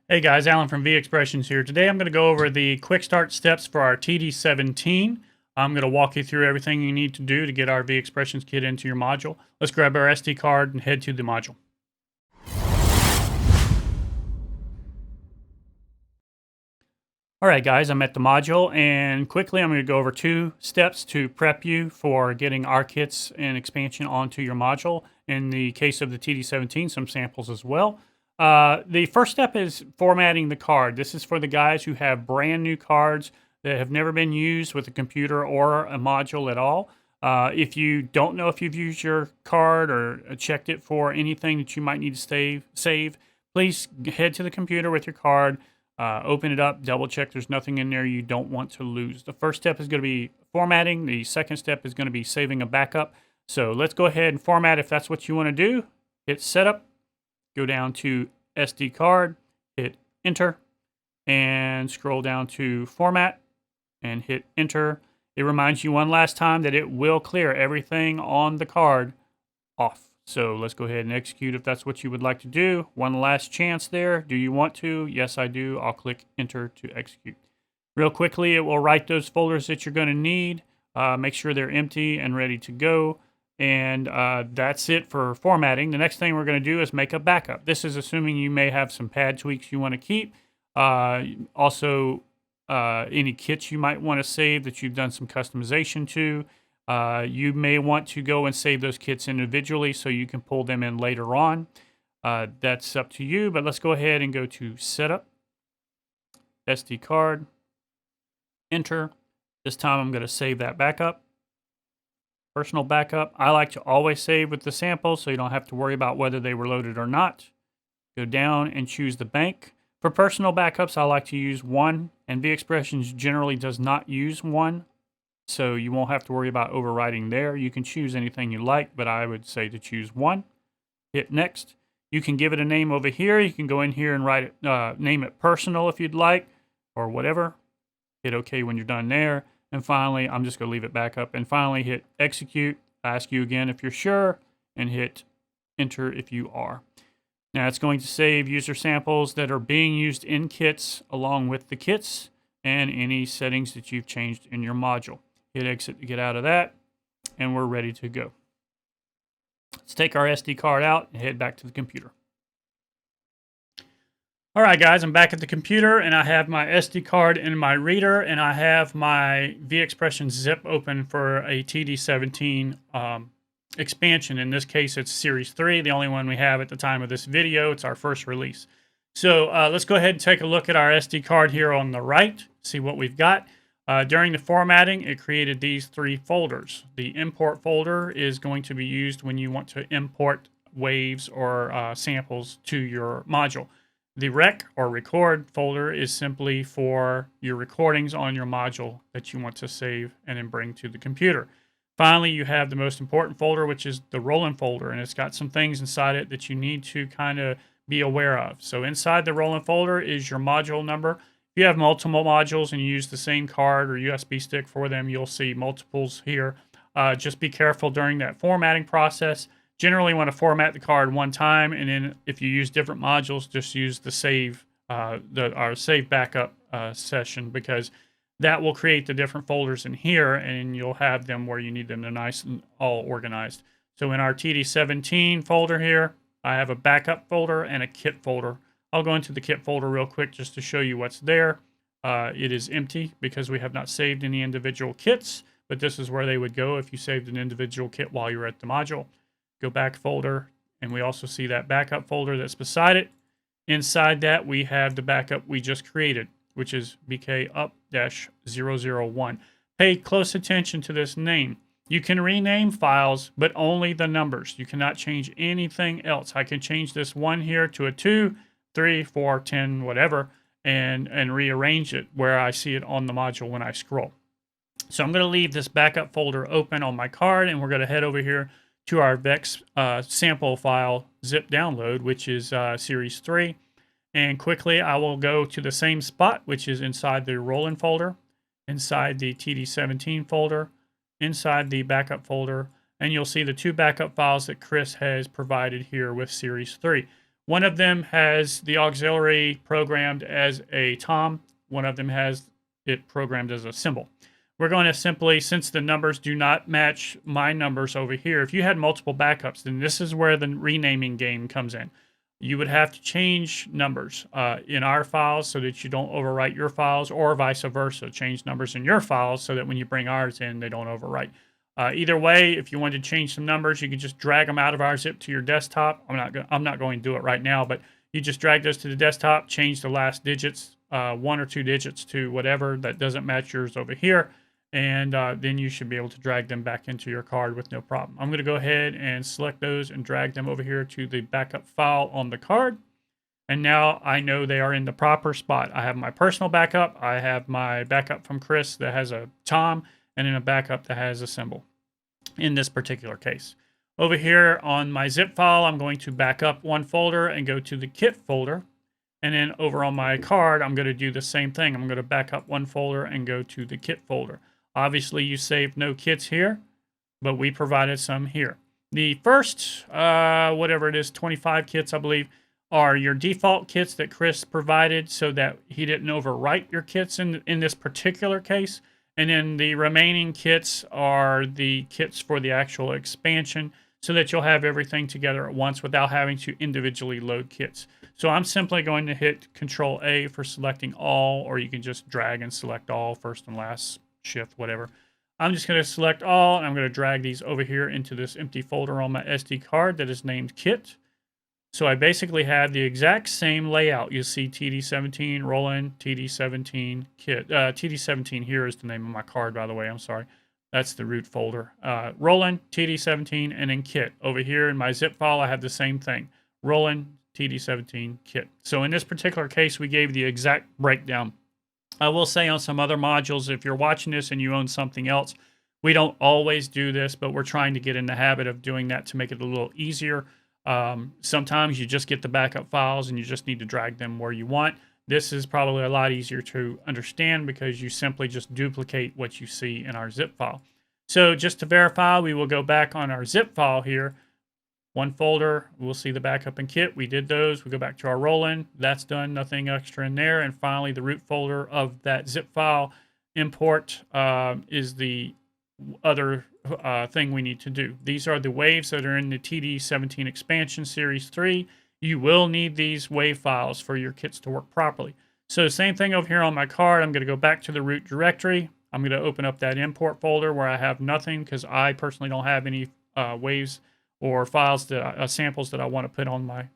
Hey guys, Alan from V Expressions here. Today I'm going to go over the quick start steps for our TD-17. I'm going to walk you through everything you need to do to get our V Expressions kit into your module. Let's grab our SD card and head to the module. Alright guys, I'm at the module, and quickly I'm going to go over 2 steps to prep you for getting our kits and expansion onto your module. In the case of the TD-17, some samples as well. The first step is formatting the card. This is for the guys who have brand new cards that have never been used with a computer or a module at all. If you don't know if you've used your card or checked it for anything that you might need to save, please head to the computer with your card. Open it up, double check there's nothing in there you don't want to lose. The first step is going to be formatting. The second step is going to be saving a backup. So let's go ahead and format if that's what you want to do. Hit setup, go down to SD card, hit enter, and scroll down to format and hit enter. It reminds you one last time that it will clear everything on the card off. So let's go ahead and execute if that's what you would like to do. One last chance there. Do you want to? Yes, I do. I'll click enter to execute. Real quickly, it will write those folders that you're going to need. Make sure they're empty and ready to go. And that's it for formatting. The next thing we're going to do is make a backup. This is assuming you may have some pad tweaks you want to keep. Also, any kits you might want to save that you've done some customization to. You may want to go and save those kits individually so you can pull them in later on. That's up to you, but let's go ahead and go to Setup, SD card, Enter. This time I'm going to save that backup. Personal backup. I like to always save with the samples so you don't have to worry about whether they were loaded or not. Go down and choose the bank. For personal backups, I like to use 1, and V Expressions generally does not use 1. So you won't have to worry about overwriting there. You can choose anything you like, but I would say to choose 1. Hit next. You can give it a name over here. You can go in here and write it, name it personal if you'd like, or whatever. Hit OK when you're done there. And finally, I'm just going to leave it back up. And finally, hit execute. Ask you again if you're sure, and hit enter if you are. Now it's going to save user samples that are being used in kits along with the kits and any settings that you've changed in your module. Hit exit to get out of that, and we're ready to go. Let's take our SD card out and head back to the computer. All right, guys, I'm back at the computer, and I have my SD card in my reader, and I have my V Expressions zip open for a TD-17 expansion. In this case, it's Series 3, the only one we have at the time of this video. It's our first release. So let's go ahead and take a look at our SD card here on the right, see what we've got. During the formatting, it created these 3 folders. The import folder is going to be used when you want to import waves or samples to your module. The rec or record folder is simply for your recordings on your module that you want to save and then bring to the computer. Finally, you have the most important folder, which is the Roland folder, and it's got some things inside it that you need to kind of be aware of. So inside the Roland folder is your module number. If you have multiple modules and you use the same card or USB stick for them, you'll see multiples here. Just be careful during that formatting process. Generally want to format the card one time, and then if you use different modules, just use the save save backup session, because that will create the different folders in here, and you'll have them where you need them. They're nice and all organized. So in our TD-17 folder here, I have a backup folder and a kit folder. I'll go into the kit folder real quick just to show you what's there. It is empty because we have not saved any individual kits, but this is where they would go if you saved an individual kit while you were at the module. Go back folder, and we also see that backup folder that's beside it. Inside that, we have the backup we just created, which is BK-up-001. Pay close attention to this name. You can rename files, but only the numbers. You cannot change anything else. I can change this 1 here to a 2, 3, 4, 10, whatever, and rearrange it where I see it on the module when I scroll. So I'm going to leave this backup folder open on my card, and we're going to head over here to our VEX sample file zip download, which is Series 3. And quickly, I will go to the same spot, which is inside the Roland folder, inside the TD-17 folder, inside the backup folder, and you'll see the 2 backup files that Chris has provided here with Series 3. One of them has the auxiliary programmed as a tom. One of them has it programmed as a symbol. We're going to simply, since the numbers do not match my numbers over here, if you had multiple backups, then this is where the renaming game comes in. You would have to change numbers in our files so that you don't overwrite your files, or vice versa. Change numbers in your files so that when you bring ours in, they don't overwrite. Either way, if you wanted to change some numbers, you can just drag them out of our zip to your desktop. I'm not going to do it right now, but you just drag those to the desktop, change the last digits, 1 or 2 digits to whatever that doesn't match yours over here, and then you should be able to drag them back into your card with no problem. I'm going to go ahead and select those and drag them over here to the backup file on the card. And now I know they are in the proper spot. I have my personal backup. I have my backup from Chris that has a tom, and then a backup that has a symbol in this particular case. Over here on my zip file, I'm going to back up one folder and go to the kit folder. And then over on my card, I'm going to do the same thing. I'm going to back up one folder and go to the kit folder. Obviously, you saved no kits here, but we provided some here. The first, whatever it is, 25 kits, I believe, are your default kits that Chris provided so that he didn't overwrite your kits in this particular case. And then the remaining kits are the kits for the actual expansion so that you'll have everything together at once without having to individually load kits. So I'm simply going to hit Control A for selecting all, or you can just drag and select all, first and last, shift, whatever. I'm just going to select all, and I'm going to drag these over here into this empty folder on my SD card that is named Kit. So I basically have the exact same layout. You see TD-17, Roland, TD-17, Kit. TD-17 here is the name of my card, by the way. I'm sorry. That's the root folder. Roland, TD-17, and then Kit. Over here in my zip file, I have the same thing. Roland, TD-17, Kit. So in this particular case, we gave the exact breakdown. I will say on some other modules, if you're watching this and you own something else, we don't always do this, but we're trying to get in the habit of doing that to make it a little easier. Sometimes you just get the backup files and you just need to drag them where you want. This is probably a lot easier to understand because you simply just duplicate what you see in our zip file. So just to verify, we will go back on our zip file here. One folder, we'll see the backup and kit. We did those. We go back to our Roland. That's done. Nothing extra in there. And finally, the root folder of that zip file import is the other thing we need to do. These are the waves that are in the TD-17 expansion series 3. You will need these wave files for your kits to work properly. So same thing over here on my card. I'm going to go back to the root directory. I'm going to open up that import folder where I have nothing because I personally don't have any waves or files that samples that I want to put on my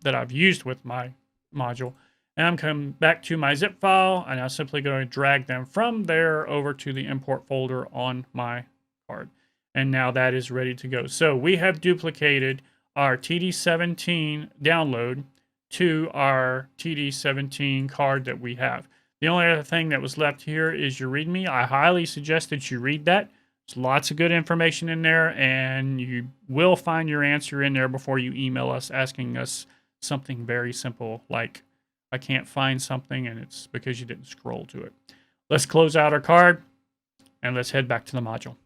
that I've used with my module. And I'm coming back to my zip file, and I'm simply going to drag them from there over to the import folder on my card. And now that is ready to go. So we have duplicated our TD-17 download to our TD-17 card that we have. The only other thing that was left here is your README. I highly suggest that you read that. There's lots of good information in there, and you will find your answer in there before you email us asking us something very simple like, I can't find something, and it's because you didn't scroll to it. Let's close out our card, and let's head back to the module.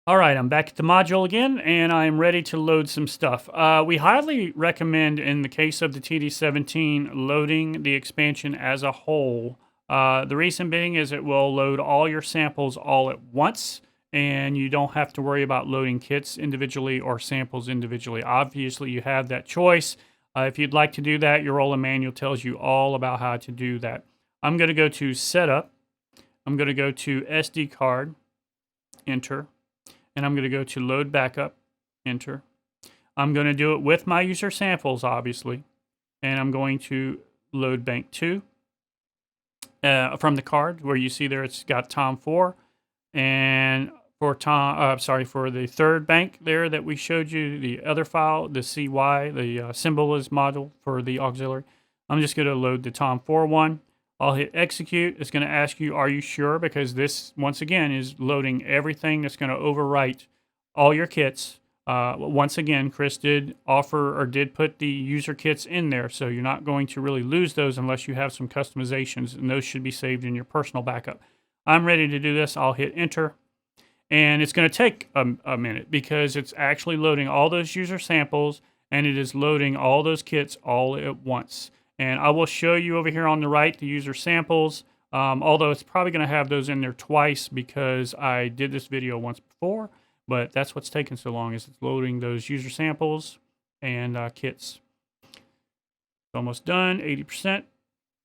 All right, I'm back at the module again, and I'm ready to load some stuff. We highly recommend, in the case of the TD-17, loading the expansion as a whole. The reason being is it will load all your samples all at once, and you don't have to worry about loading kits individually or samples individually. Obviously, you have that choice. If you'd like to do that, your Roland manual tells you all about how to do that. I'm going to go to Setup. I'm going to go to SD card, Enter. And I'm going to go to Load Backup, Enter. I'm going to do it with my user samples, obviously. And I'm going to load Bank 2 from the card, where you see there it's got Tom4. And for for the third bank there that we showed you, the other file, the CY, the symbol is model for the auxiliary. I'm just going to load the Tom4 one. I'll hit execute. It's going to ask you, are you sure? Because this, once again, is loading everything that's going to overwrite all your kits. Once again, Chris did offer or did put the user kits in there, so you're not going to really lose those unless you have some customizations, and those should be saved in your personal backup. I'm ready to do this. I'll hit enter. And it's going to take a minute because it's actually loading all those user samples, and it is loading all those kits all at once. And I will show you over here on the right the user samples, although it's probably going to have those in there twice because I did this video once before, but that's what's taking so long, is it's loading those user samples and kits. It's almost done, 80%,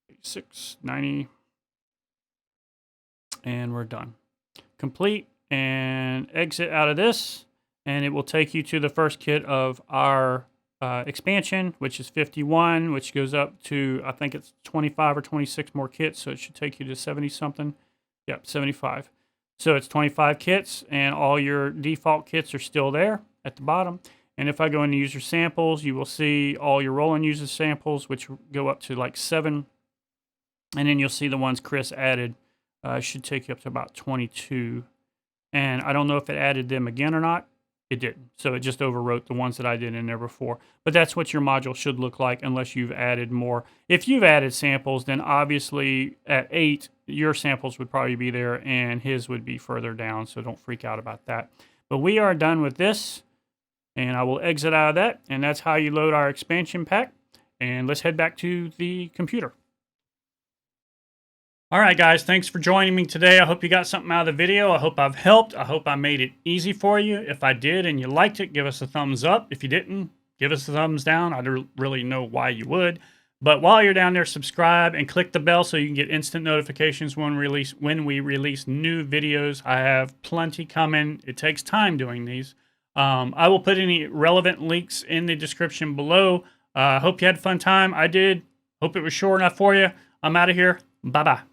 86, 90, and we're done. Complete, and exit out of this, and it will take you to the first kit of our expansion, which is 51, which goes up to, I think it's 25 or 26 more kits, so it should take you to 70 something. Yep, 75. So it's 25 kits, and all your default kits are still there at the bottom. And if I go into user samples, you will see all your Roland user samples, which go up to like 7. And then you'll see the ones Chris added. Should take you up to about 22. And I don't know if it added them again or not. It didn't. So it just overwrote the ones that I did in there before. But that's what your module should look like unless you've added more. If you've added samples, then obviously at 8, your samples would probably be there and his would be further down. So don't freak out about that. But we are done with this. And I will exit out of that. And that's how you load our expansion pack. And let's head back to the computer. All right, guys, thanks for joining me today. I hope you got something out of the video. I hope I've helped. I hope I made it easy for you. If I did and you liked it, give us a thumbs up. If you didn't, give us a thumbs down. I don't really know why you would. But while you're down there, subscribe and click the bell so you can get instant notifications when we release new videos. I have plenty coming. It takes time doing these. I will put any relevant links in the description below. Hope you had a fun time. I did. Hope it was short enough for you. I'm out of here. Bye-bye.